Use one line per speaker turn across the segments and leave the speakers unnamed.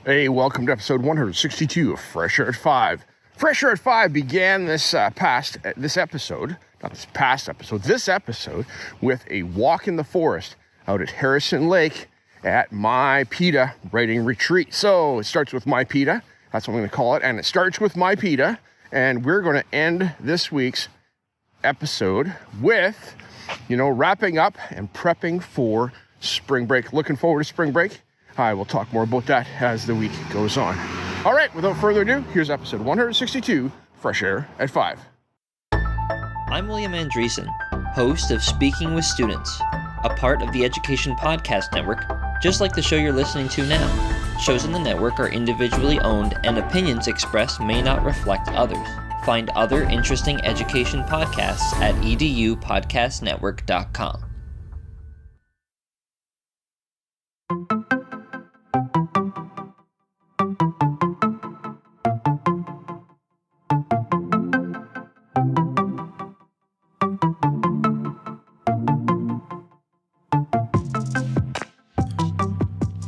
Hey, welcome to episode 162 of Fresh Air at 5. Fresh Air at 5 began this episode with a walk in the forest out at Harrison Lake at myPITA writing retreat. So it starts with myPITA, that's what I'm going to call it, and it starts with myPITA, and we're going to end this week's episode with, wrapping up and prepping for spring break. Looking forward to spring break. I will talk more about that as the week goes on. All right, without further ado, here's episode 162, Fresh Air at 5.
I'm William Andreessen, host of Speaking with Students, a part of the Education Podcast Network, just like the show you're listening to now. Shows in the network are individually owned, and opinions expressed may not reflect others. Find other interesting education podcasts at edupodcastnetwork.com.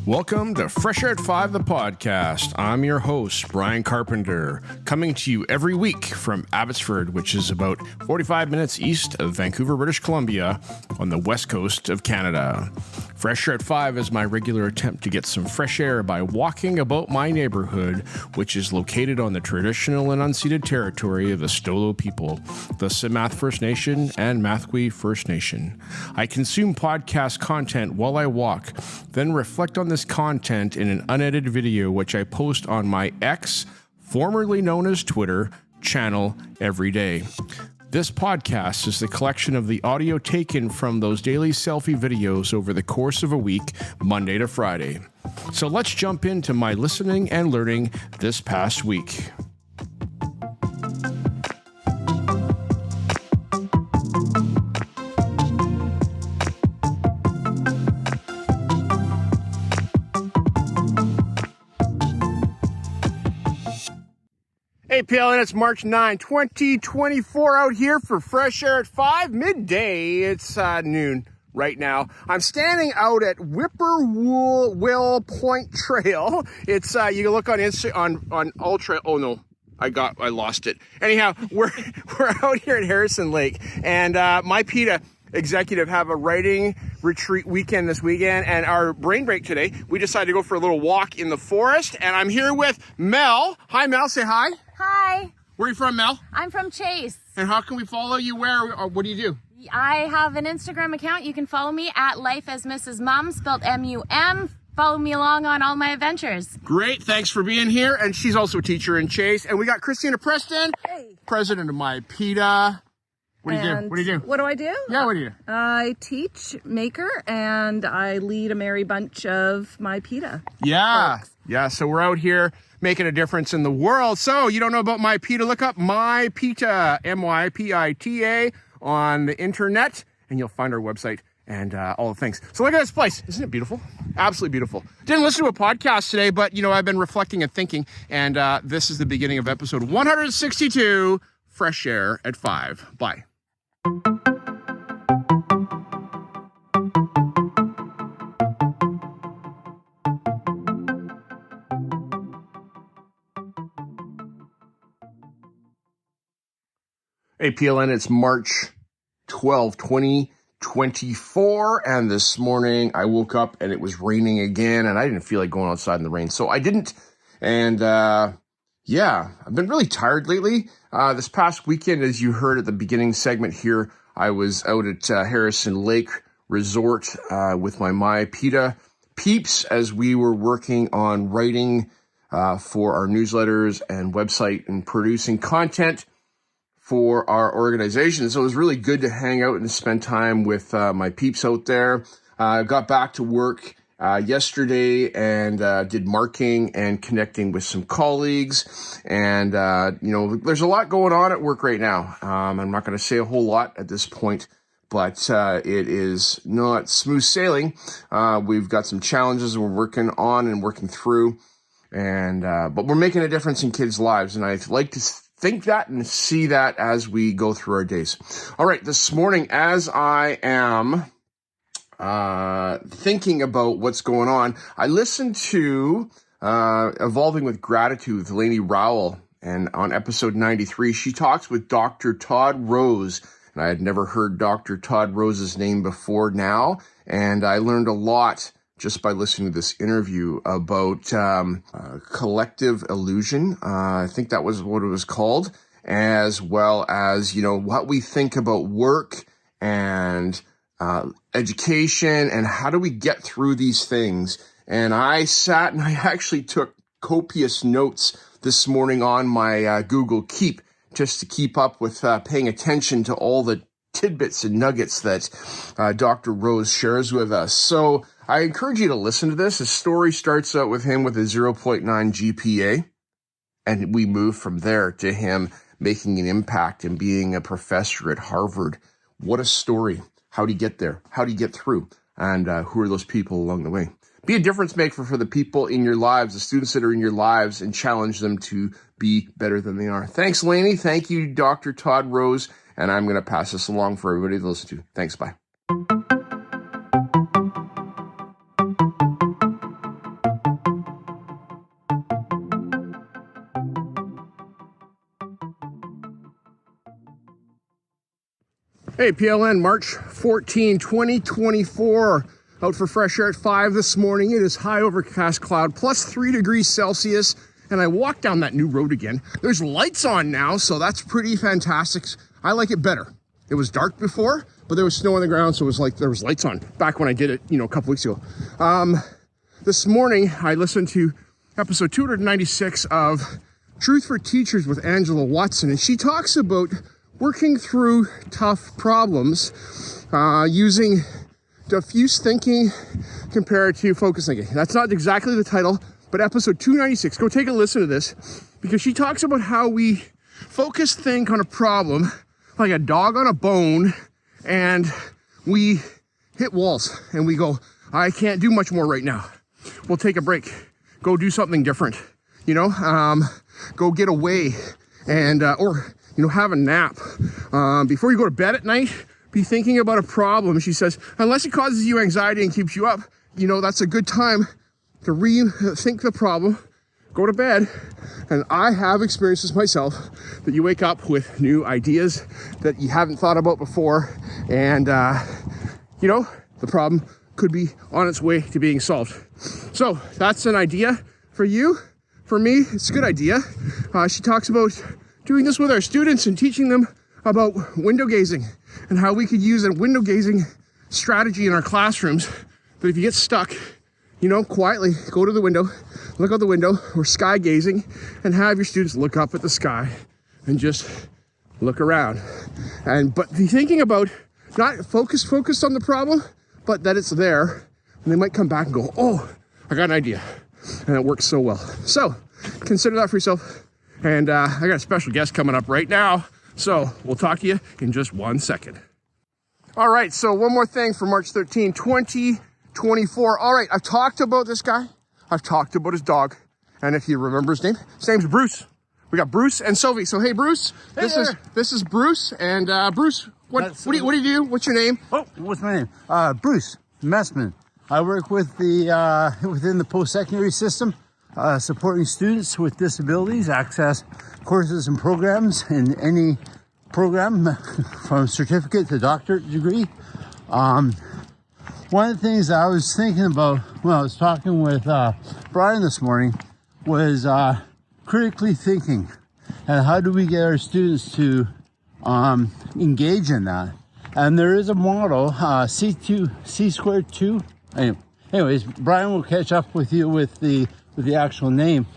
Welcome to Fresh Air at 5, the podcast. I'm your host, Brian Carpenter, coming to you every week from Abbotsford, which is about 45 minutes east of Vancouver, British Columbia, on the west coast of Canada. Fresh Air at 5 is my regular attempt to get some fresh air by walking about my neighborhood, which is located on the traditional and unceded territory of the Stolo people, the Simath First Nation and Mathwe First Nation. I consume podcast content while I walk, then reflect on this content in an unedited video, which I post on my X, formerly known as Twitter, channel every day. This podcast is the collection of the audio taken from those daily selfie videos over the course of a week, Monday to Friday. So let's jump into my listening and learning this past week. Hey, PLN, it's March 9, 2024 out here for Fresh Air at 5, midday. It's noon right now. I'm standing out at Whippoorwill Point Trail. It's, you can look on Ultra, oh no, I lost it. Anyhow, we're out here at Harrison Lake, and myPITA executive have a writing retreat weekend this weekend, and our brain break today, we decided to go for a little walk in the forest, and I'm here with Mel. Hi, Mel, say hi.
Hi.
Where are you from, Mel?
I'm from Chase.
And how can we follow you? Where? Or what do you do?
I have an Instagram account. You can follow me at Life as Mrs. Mum, spelled M-U-M. Follow me along on all my adventures.
Great. Thanks for being here. And she's also a teacher in Chase. And we got Christina Preston,
Hey.
president of myPITA. What do you do? What do you do?
What do I do?
Yeah, what do you do?
I teach maker and I lead a merry bunch of myPITA.
Yeah.
folks.
Yeah. So we're out here making a difference in the world. So you don't know about myPITA, look up myPITA, myPITA on the internet, and you'll find our website and all the things. So look at this place. Isn't it beautiful? Absolutely beautiful. Didn't listen to a podcast today, but, I've been reflecting and thinking, and this is the beginning of episode 162, Fresh Air at 5. Bye. Hey, PLN, it's March 12, 2024, and this morning I woke up and it was raining again, and I didn't feel like going outside in the rain, so I didn't, and I've been really tired lately. This past weekend, as you heard at the beginning segment here, I was out at Harrison Lake Resort with my myPITA peeps as we were working on writing for our newsletters and website and producing content for our organization. So it was really good to hang out and spend time with my peeps out there. Got back to work yesterday and did marking and connecting with some colleagues. And, there's a lot going on at work right now. I'm not going to say a whole lot at this point, but it is not smooth sailing. We've got some challenges we're working on and working through. And but we're making a difference in kids' lives. And I'd like to think that and see that as we go through our days. All right, this morning, as I am thinking about what's going on, I listened to Evolving with Gratitude with Lainey Rowell. And on episode 93, she talks with Dr. Todd Rose. And I had never heard Dr. Todd Rose's name before now. And I learned a lot just by listening to this interview about collective illusion. I think that was what it was called, as well as, what we think about work and education and how do we get through these things. And I sat and I actually took copious notes this morning on my Google Keep just to keep up with paying attention to all the tidbits and nuggets that Dr. Rose shares with us. So I encourage you to listen to this. His story starts out with him with a 0.9 GPA, and we move from there to him making an impact and being a professor at Harvard. What a story. How do you get there? How do you get through? And who are those people along the way? Be a difference maker for the people in your lives, the students that are in your lives, and challenge them to be better than they are. Thanks, Lainey. Thank you, Dr. Todd Rose. And I'm going to pass this along for everybody to listen to. Thanks. Bye. Hey, PLN, March 14, 2024. Out for fresh air at 5 this morning. It is high overcast cloud, plus 3 degrees Celsius. And I walked down that new road again. There's lights on now, so that's pretty fantastic. I like it better. It was dark before, but there was snow on the ground, so it was like there was lights on back when I did it, a couple weeks ago. This morning, I listened to episode 296 of Truth for Teachers with Angela Watson, and she talks about working through tough problems using diffuse thinking compared to focus thinking. That's not exactly the title, but episode 296, go take a listen to this, because she talks about how we focus think on a problem like a dog on a bone, and we hit walls and we go, I can't do much more right now. We'll take a break, go do something different, go get away and, or have a nap. Before you go to bed at night, be thinking about a problem. She says, unless it causes you anxiety and keeps you up, that's a good time to rethink the problem, go to bed. And I have experienced this myself, that you wake up with new ideas that you haven't thought about before. And, the problem could be on its way to being solved. So that's an idea for you. For me, it's a good idea. She talks about doing this with our students and teaching them about window gazing and how we could use a window gazing strategy in our classrooms. That if you get stuck, quietly go to the window, look out the window, or sky gazing, and have your students look up at the sky and just look around. But be thinking about not focused on the problem, but that it's there, and they might come back and go, oh, I got an idea. And it works so well. So consider that for yourself. And I got a special guest coming up right now. So we'll talk to you in just 1 second. All right, so one more thing for March 13, 2024. All right, I've talked about this guy. I've talked about his dog. And if you remember his name's Bruce. We got Bruce and Sophie. So hey, Bruce,
hey,
this is Bruce. And Bruce, what do you do? What's your name?
Oh, what's my name? Bruce Messman. I work with the within the post-secondary system, supporting students with disabilities access courses and programs in any program from certificate to doctorate degree. One of the things I was thinking about when I was talking with Brian this morning was critically thinking, and how do we get our students to engage in that? And there is a model, C squared 2. Anyways, Brian will catch up with you with the actual name,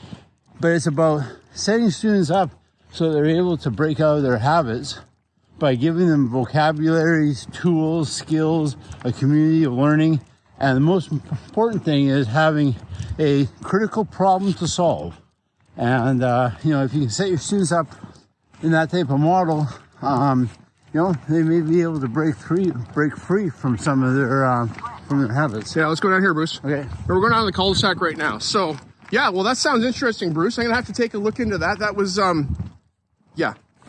but it's about setting students up so they're able to break out of their habits by giving them vocabularies, tools, skills, a community of learning. And the most important thing is having a critical problem to solve. And, if you can set your students up in that type of model, they may be able to break free from some of their habits.
Yeah, let's go down here, Bruce.
Okay.
We're going down to the cul-de-sac right now. So, yeah, well, that sounds interesting, Bruce. I'm going to have to take a look into that. That was,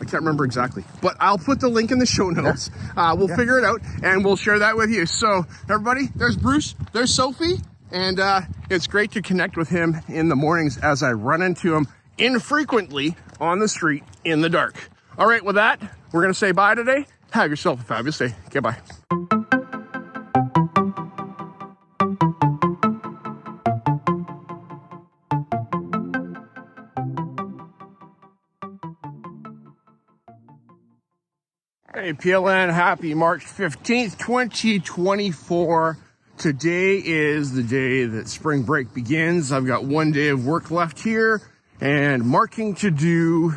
I can't remember exactly. But I'll put the link in the show notes. We'll figure it out, and we'll share that with you. So, everybody, there's Bruce, there's Sophie, and it's great to connect with him in the mornings as I run into him infrequently on the street in the dark. All right, with that, we're going to say bye today. Have yourself a fabulous day. Goodbye. Hey, PLN, happy March 15th, 2024. Today is the day that spring break begins. I've got one day of work left here and marking to do,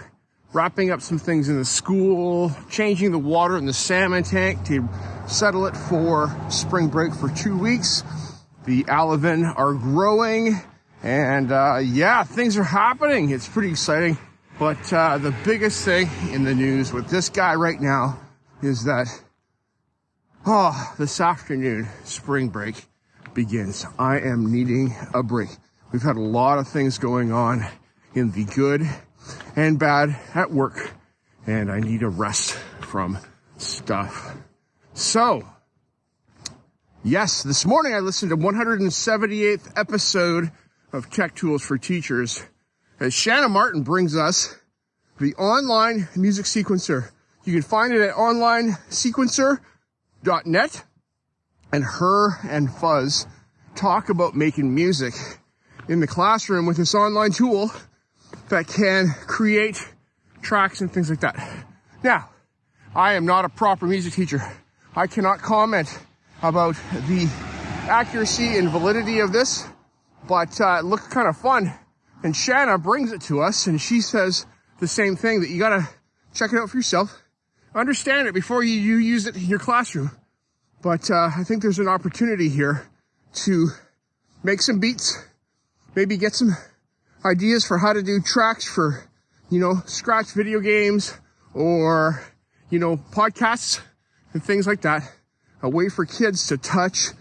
wrapping up some things in the school, changing the water in the salmon tank to settle it for spring break for 2 weeks. The alevin are growing and yeah, things are happening. It's pretty exciting. But the biggest thing in the news with this guy right now is that, this afternoon, spring break begins. I am needing a break. We've had a lot of things going on in the good and bad at work, and I need a rest from stuff. So, yes, this morning I listened to 178th episode of Tech Tools for Teachers as Shanna Martin brings us the online music sequencer. You can find it at onlinesequencer.net, and her and Fuzz talk about making music in the classroom with this online tool that can create tracks and things like that. Now, I am not a proper music teacher. I cannot comment about the accuracy and validity of this, but it looked kind of fun. And Shanna brings it to us, and she says the same thing, that you gotta check it out for yourself. Understand it before you use it in your classroom. But I think there's an opportunity here to make some beats, maybe get some ideas for how to do tracks for, scratch video games or, podcasts and things like that. A way for kids to touch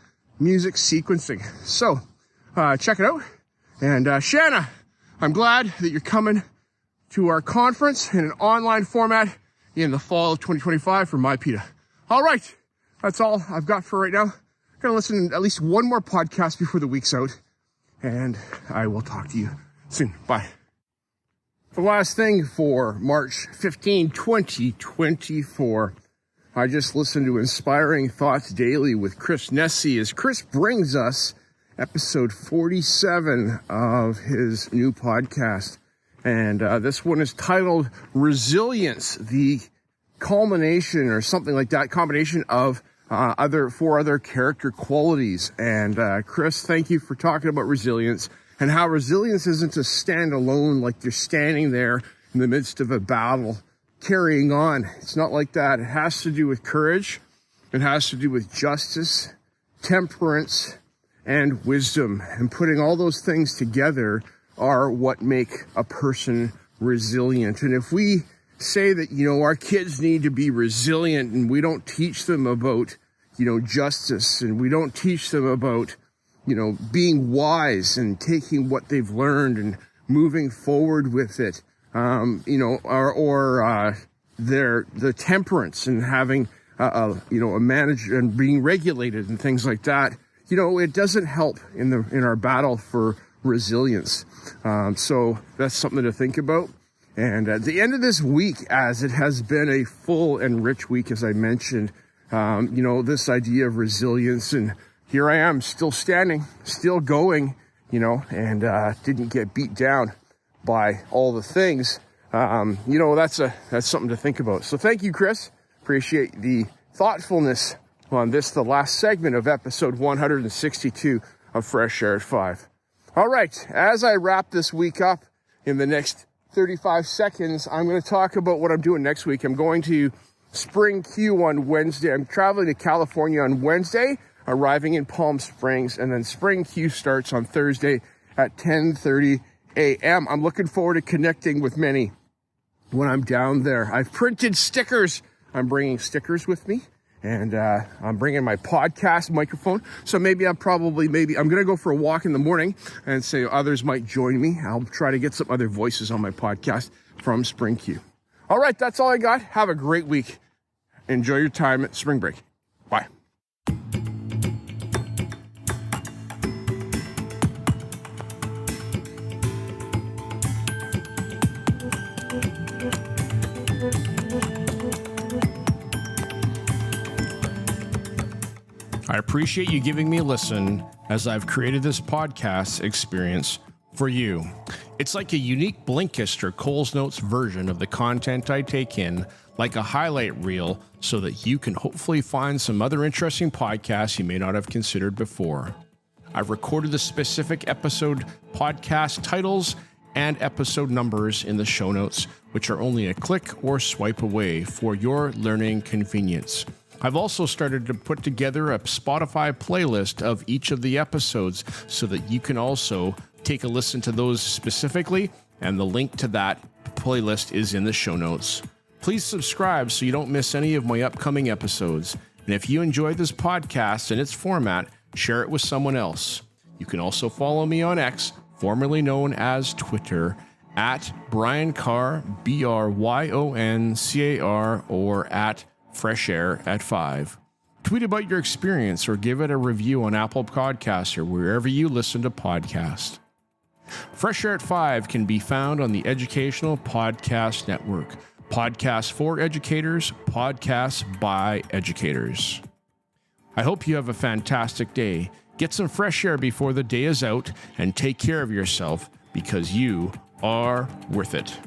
music sequencing. So check it out. And Shanna, I'm glad that you're coming to our conference in an online format in the fall of 2025 for myPITA. All right, that's all I've got for right now. I'm gonna listen to at least one more podcast before the week's out, and I will talk to you soon. Bye. The last thing for March 15, 2024, I just listened to Inspiring Thoughts Daily with Chris Nesi as Chris brings us episode 47 of his new podcast. And this one is titled Resilience, the culmination or something like that, combination of four other character qualities. And Chris, thank you for talking about resilience and how resilience isn't to stand alone like you're standing there in the midst of a battle, carrying on. It's not like that. It has to do with courage. It has to do with justice, temperance, and wisdom. And putting all those things together are what make a person resilient. And if we say that, our kids need to be resilient and we don't teach them about, justice, and we don't teach them about, being wise and taking what they've learned and moving forward with it, the temperance and having, a manager and being regulated and things like that, it doesn't help in our battle for resilience. So that's something to think about. And at the end of this week, as it has been a full and rich week, as I mentioned, this idea of resilience, and here I am still standing, still going, and didn't get beat down by all the things. That's something to think about. So thank you, Chris. Appreciate the thoughtfulness on this, the last segment of episode 162 of Fresh Air at 5. All right, as I wrap this week up in the next 35 seconds, I'm going to talk about what I'm doing next week. I'm going to Spring Q on Wednesday. I'm traveling to California on Wednesday, arriving in Palm Springs, and then Spring Q starts on Thursday at 10:30 a.m. I'm looking forward to connecting with many when I'm down there. I've printed stickers. I'm bringing stickers with me. And I'm bringing my podcast microphone. So maybe I'm going to go for a walk in the morning and say others might join me. I'll try to get some other voices on my podcast from Spring Q. All right, that's all I got. Have a great week. Enjoy your time at spring break. Bye. I appreciate you giving me a listen as I've created this podcast experience for you. It's like a unique Blinkist or Coles Notes version of the content I take in, like a highlight reel, so that you can hopefully find some other interesting podcasts you may not have considered before. I've recorded the specific episode podcast titles and episode numbers in the show notes, which are only a click or swipe away for your learning convenience. I've also started to put together a Spotify playlist of each of the episodes so that you can also take a listen to those specifically, and the link to that playlist is in the show notes. Please subscribe so you don't miss any of my upcoming episodes. And if you enjoyed this podcast and its format, share it with someone else. You can also follow me on X, formerly known as Twitter, at Brian Carr, BRYONCAR, or at Fresh Air at 5. Tweet about your experience or give it a review on Apple Podcasts or wherever you listen to podcasts. Fresh Air at 5 can be found on the Educational Podcast Network. Podcasts for educators, podcasts by educators. I hope you have a fantastic day. Get some fresh air before the day is out and take care of yourself because you are worth it.